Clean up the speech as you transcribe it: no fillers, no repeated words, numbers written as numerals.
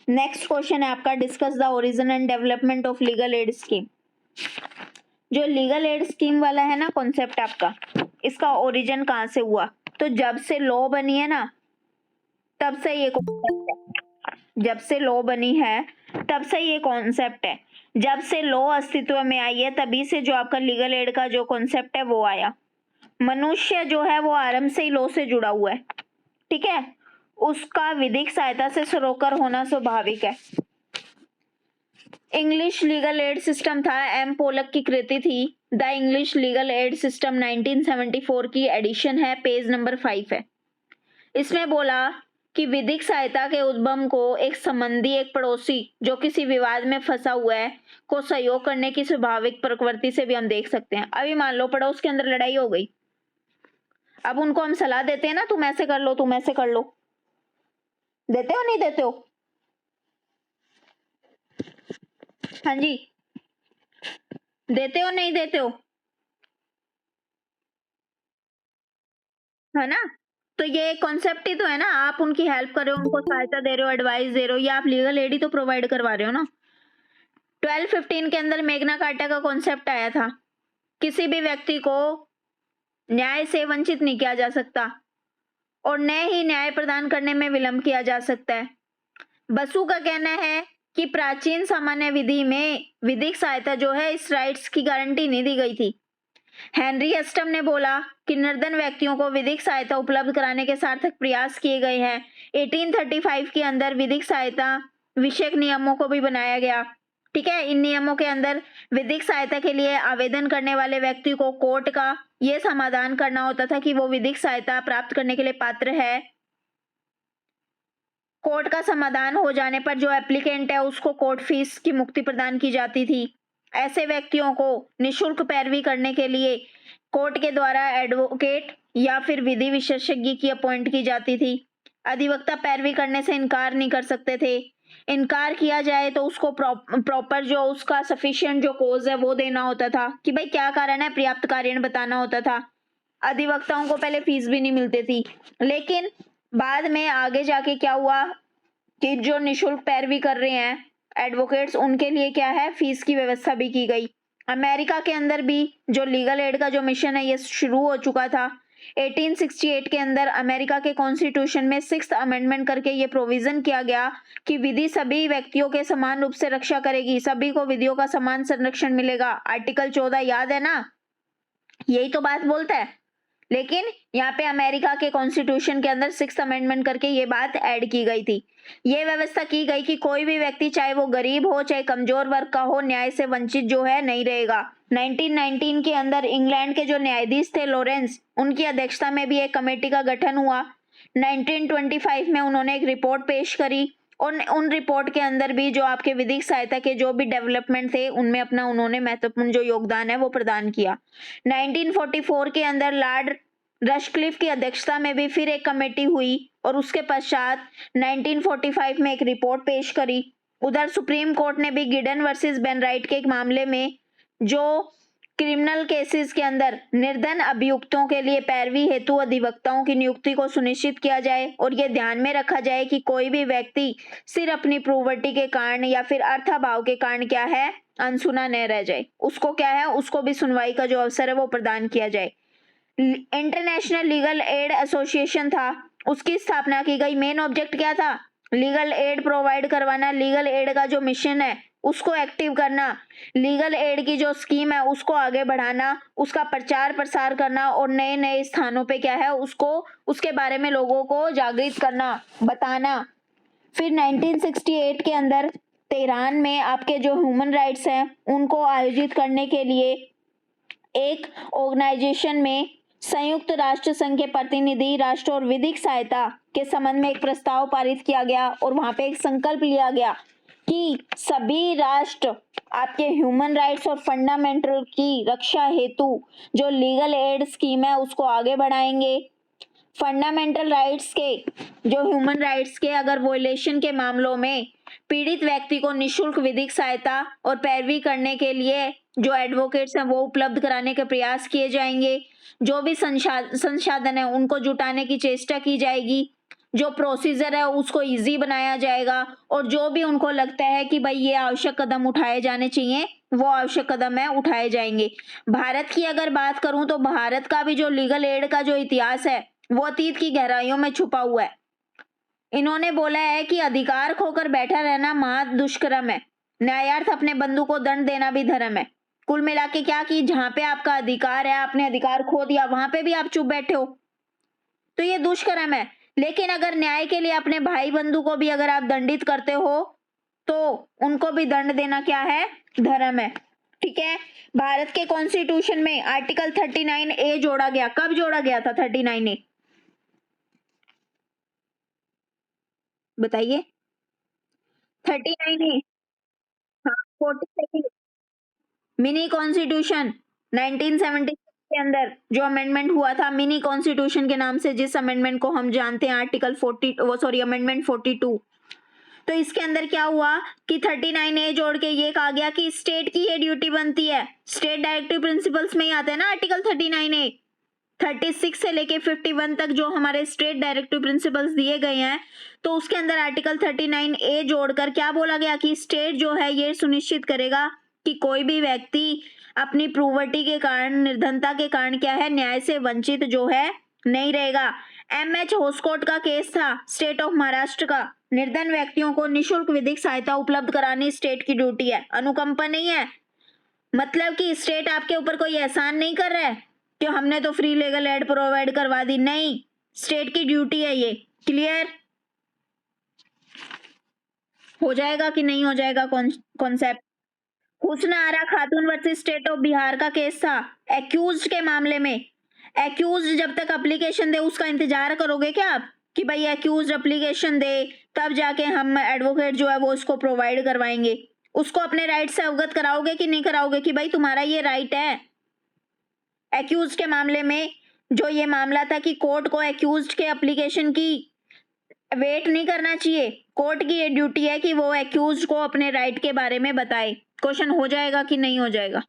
Next question है आपका, discuss the origin and development of legal aid scheme. जो legal aid scheme वाला है ना कॉन्सेप्ट आपका, इसका ओरिजिन कहाँ से हुआ? तो जब से लॉ बनी है ना, तब से ये कॉन्सेप्ट है। जब से लॉ बनी है तब से ये कॉन्सेप्ट है। जब से लॉ अस्तित्व में आई है तभी से जो आपका लीगल एड का जो कॉन्सेप्ट है वो आया। मनुष्य जो है वो आरंभ से ही लॉ से जुड़ा हुआ है, ठीक है, उसका विधिक सहायता से सरोकार होना स्वाभाविक है। इंग्लिश लीगल एड सिस्टम था, एम पोलक की कृति थी। The English legal aid system 1974 की एडिशन है, पेज नंबर 5 है। इसमें बोला कि विधिक सहायता के उद्गम को एक संबंधी, एक पड़ोसी जो किसी विवाद में फंसा हुआ है को सहयोग करने की स्वाभाविक प्रवृत्ति से भी हम देख सकते हैं। अभी मान लो पड़ोस के अंदर लड़ाई हो गई, अब उनको हम सलाह देते हैं ना, तुम ऐसे कर लो, तुम ऐसे कर लो, देते हो नहीं देते हो? हाँ जी, देते हो नहीं देते हो? है ना? तो ये कॉन्सेप्ट ही तो है ना, आप उनकी हेल्प कर रहे हो, उनको सहायता दे रहे हो, एडवाइस दे रहे हो, या आप लीगल एड ही तो प्रोवाइड करवा रहे हो ना। 1215 के अंदर मेग्ना कार्टा का कॉन्सेप्ट आया था, किसी भी व्यक्ति को न्याय से वंचित नहीं किया जा सकता और न ही न्याय प्रदान करने में विलंब किया जा सकता है। बसु का कहना है कि प्राचीन सामान्य विधि में विधिक सहायता जो है इस राइट्स की गारंटी नहीं दी गई थी। हेनरी एस्टम ने बोला कि निर्धन व्यक्तियों को विधिक सहायता उपलब्ध कराने के सार्थक प्रयास किए गए हैं। 1835 के अंदर विधिक सहायता विषयक नियमों को भी बनाया गया, ठीक है। इन नियमों के अंदर विधिक सहायता के लिए आवेदन करने वाले व्यक्ति को कोर्ट का यह समाधान करना होता था कि वो विधिक सहायता प्राप्त करने के लिए पात्र है। कोर्ट का समाधान हो जाने पर जो एप्लीकेंट है उसको कोर्ट फीस की मुक्ति प्रदान की जाती थी। ऐसे व्यक्तियों को निशुल्क पैरवी करने के लिए कोर्ट के द्वारा एडवोकेट या फिर विधि विशेषज्ञ की अपॉइंट की जाती थी। अधिवक्ता पैरवी करने से इनकार नहीं कर सकते थे। इनकार किया जाए तो उसको प्रॉपर जो उसका सफिशिएंट जो कोज है वो देना होता था कि भाई क्या कारण है, पर्याप्त कारण बताना होता था। अधिवक्ताओं को पहले फीस भी नहीं मिलती थी, लेकिन बाद में आगे जाके क्या हुआ कि जो निशुल्क पैरवी कर रहे हैं एडवोकेट्स, उनके लिए क्या है, फीस की व्यवस्था भी की गई। अमेरिका के अंदर भी जो लीगल एड का जो मिशन है ये शुरू हो चुका था। 1868 के अंदर अमेरिका के कॉन्स्टिट्यूशन में 6th अमेंडमेंट करके ये प्रोविजन किया गया कि विधि सभी व्यक्तियों के समान रूप से रक्षा करेगी, सभी को विधियों का समान संरक्षण मिलेगा। आर्टिकल 14 याद है ना, यही तो बात बोलता है। लेकिन यहाँ पे अमेरिका के कॉन्स्टिट्यूशन के अंदर 6th अमेंडमेंट करके ये बात ऐड की गई थी। ये व्यवस्था की गई कि कोई भी व्यक्ति चाहे वो गरीब हो चाहे कमजोर वर्ग का हो, न्याय से वंचित जो है नहीं रहेगा। 1919 के अंदर इंग्लैंड के जो न्यायाधीश थे लॉरेंस, उनकी अध्यक्षता में भी एक कमेटी का गठन हुआ। 1925 में उन्होंने एक रिपोर्ट पेश करी और उन रिपोर्ट के अंदर भी जो आपके विधिक सहायता के जो भी डेवलपमेंट थे उनमें अपना उन्होंने महत्वपूर्ण जो योगदान है वो प्रदान किया। 1944 के अंदर लॉर्ड रशक्लिफ की अध्यक्षता में भी फिर एक कमेटी हुई और उसके पश्चात 1945 में एक रिपोर्ट पेश करी। उधर सुप्रीम कोर्ट ने भी गिडन वर्सेस बेनराइट के एक मामले में जो क्रिमिनल केसेस के अंदर निर्धन अभियुक्तों के लिए पैरवी हेतु अधिवक्ताओं की नियुक्ति को सुनिश्चित किया जाए और यह ध्यान में रखा जाए कि कोई भी व्यक्ति सिर्फ अपनी प्रॉपर्टी के कारण या फिर अर्थाभाव के कारण क्या है, अनसुना न रह जाए। उसको क्या है, उसको भी सुनवाई का जो अवसर है वो प्रदान किया जाए। इंटरनेशनल लीगल एड एसोसिएशन था, उसकी स्थापना की गई। मेन ऑब्जेक्ट क्या था, लीगल एड प्रोवाइड करवाना, लीगल एड का जो मिशन है उसको एक्टिव करना, लीगल एड की जो स्कीम है उसको आगे बढ़ाना, उसका प्रचार प्रसार करना और नए नए स्थानों पे क्या है उसको, उसके बारे में लोगों को जागृत करना, बताना। फिर 1968 के अंदर तेहरान में आपके जो ह्यूमन राइट्स हैं उनको आयोजित करने के लिए एक ऑर्गेनाइजेशन में संयुक्त राष्ट्र संघ के प्रतिनिधि राष्ट्र और विधिक सहायता के संबंध में एक प्रस्ताव पारित किया गया और वहां पे एक संकल्प लिया गया कि सभी राष्ट्र आपके ह्यूमन राइट्स और फंडामेंटल की रक्षा हेतु जो लीगल एड स्कीम है उसको आगे बढ़ाएंगे। फंडामेंटल राइट्स के जो ह्यूमन राइट्स के अगर वोलेशन के मामलों में पीड़ित व्यक्ति को निशुल्क विधिक सहायता और पैरवी करने के लिए जो एडवोकेट्स हैं वो उपलब्ध कराने के प्रयास किए जाएंगे। जो भी संसाधन है उनको जुटाने की चेष्टा की जाएगी। जो प्रोसीजर है उसको इजी बनाया जाएगा और जो भी उनको लगता है कि भाई ये आवश्यक कदम उठाए जाने चाहिए वो आवश्यक कदम है उठाए जाएंगे। भारत की अगर बात करूं तो भारत का भी जो लीगल एड का जो इतिहास है वो अतीत की गहराइयों में छुपा हुआ है। इन्होंने बोला है कि अधिकार खोकर बैठा रहना महा दुष्कर्म है, न्यायार्थ अपने बंधु को दंड देना भी धर्म है। कुल मिला के क्या कि जहां पे आपका अधिकार है, आपने अधिकार खो दिया, वहां पे भी आप चुप बैठे हो तो ये दुष्कर्म है। लेकिन अगर न्याय के लिए अपने भाई बंधु को भी अगर आप दंडित करते हो तो उनको भी दंड देना क्या है, धर्म है। ठीक है, भारत के कॉन्स्टिट्यूशन में आर्टिकल 39A जोड़ा गया। कब जोड़ा गया था 39A, बताइए। 39A, हाँ, 42 मिनी कॉन्स्टिट्यूशन 1976 के अंदर जो अमेंडमेंट हुआ था मिनी कॉन्स्टिट्यूशन के नाम से, जिस अमेंडमेंट को हम जानते हैं आर्टिकल 40 वो सॉरी अमेंडमेंट 42। तो इसके अंदर क्या हुआ कि 39A जोड़ के ये कहा गया कि स्टेट की ये ड्यूटी बनती है, स्टेट डायरेक्टिव प्रिंसिपल्स में ही आते हैं ना आर्टिकल 39A। 36 से लेके 51 तक जो हमारे स्टेट डायरेक्टिव प्रिंसिपल्स दिए गए हैं तो उसके अंदर आर्टिकल 39A जोड़कर क्या बोला गया कि स्टेट जो है ये सुनिश्चित करेगा कि कोई भी व्यक्ति अपनी प्रोवर्टी के कारण, निर्धनता के कारण क्या है, न्याय से वंचित जो है नहीं रहेगा। MH होस्कोट का केस था, स्टेट ऑफ महाराष्ट्र का। निर्धन व्यक्तियों को निशुल्क विधिक सहायता उपलब्ध करानी स्टेट की ड्यूटी है, अनुकंपा नहीं है। मतलब कि स्टेट आपके ऊपर कोई एहसान नहीं कर रहा है कि हमने तो फ्री लीगल एड प्रोवाइड करवा दी, नहीं, स्टेट की ड्यूटी है ये। क्लियर हो जाएगा कि नहीं हो जाएगा कॉन्सेप्ट। हुस्न आरा खातून वर्सेस स्टेट ऑफ बिहार का केस था एक्यूज के मामले में। एक्यूज जब तक एप्लीकेशन दे उसका इंतजार करोगे क्या आप कि भाई एक्यूज एप्लीकेशन दे तब जाके हम एडवोकेट जो है वो इसको प्रोवाइड करवाएंगे? उसको अपने राइट से अवगत कराओगे कि नहीं कराओगे कि भाई तुम्हारा ये राइट है? एक्यूज के मामले में जो ये मामला था कि कोर्ट को एक्यूज के एप्लीकेशन की वेट नहीं करना चाहिए, कोर्ट की ये ड्यूटी है कि वो एक्यूज को अपने राइट के बारे में बताए। क्वेश्चन हो जाएगा कि नहीं हो जाएगा?